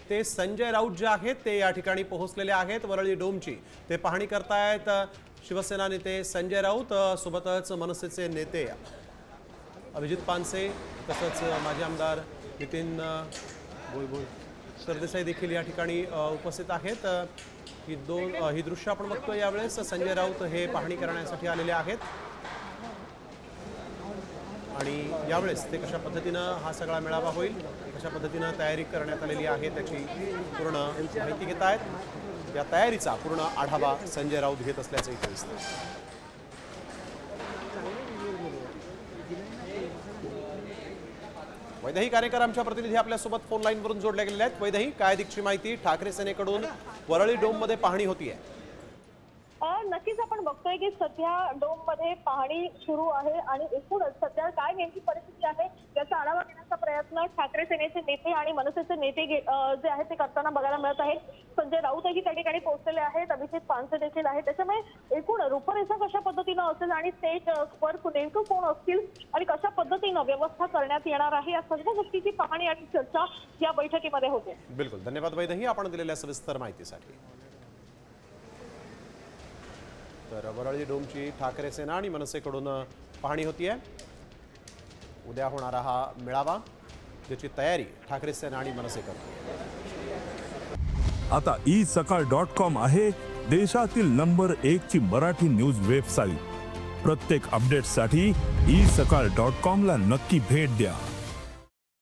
ते संजय राऊत जे आहेत ते या ठिकाणी पोहोचलेले आहेत वरळी डोमची ते पाहणी करतायत शिवसेना नेते संजय राऊत सोबतच मनसेचे नेते अभिजित पानसे तसंच माजी आमदार नितीन बुलबुल सरदेसाई देखील या ठिकाणी उपस्थित आहेत। ही दृश्य आपण बघतोय यावेळेस संजय राऊत हे पाहणी करण्यासाठी आलेले आहेत आणि यावेळेस ते कशा पद्धतीनं हा सगळा मेळावा होईल कशा पद्धतीनं तयारी करण्यात आलेली आहे त्याची पूर्ण माहिती घेत आहेत। या तयारीचा पूर्ण आढावा संजय राऊत घेत असल्याचं इथे दिसतं। वैदेही कार्यकर आमच्या प्रतिनिधी आपल्यासोबत फोन लाईनवरून जोडले गेलेले आहेत। वैदेही, काय अधिकची माहिती ठाकरे सेनेकडून वरळी डोममध्ये पाहणी होतीये? नक्कीच आपण बघतोय की सध्या डोम मध्ये पाहणी सुरू आहे आणि एकूणच सध्या काय नेमकी परिस्थिती आहे याचा आढावा घेण्याचा प्रयत्न ठाकरे सेनेचे नेते आणि मनसेचे नेते जे आहेत ते करताना बघायला मिळत आहेत। संजय राऊतही त्या ठिकाणी पोहोचलेले आहेत, अभिजित पानसे देखील आहेत। त्याच्यामुळे एकूण रूपरेषा कशा पद्धतीनं असेल आणि स्टेज वर नेमकं कोण असतील आणि कशा पद्धतीनं व्यवस्था करण्यात येणार आहे या सर्व गोष्टीची पाहणी आणि चर्चा या बैठकीमध्ये होते। बिलकुल, धन्यवाद वैदेही आपण दिलेल्या सविस्तर माहितीसाठी। तर वरळी डोमची ठाकरे सेना आणि मनसेकडून पाहणी होतीये। उद्या होणारा हा मेळावा ज्याची तयारी ठाकरे सेना आणि मनसे करते। आता isakal.com आहे देशातील नंबर 1 ची मराठी न्यूज वेबसाईट। प्रत्येक अपडेटसाठी isakal.com ला नक्की भेट द्या।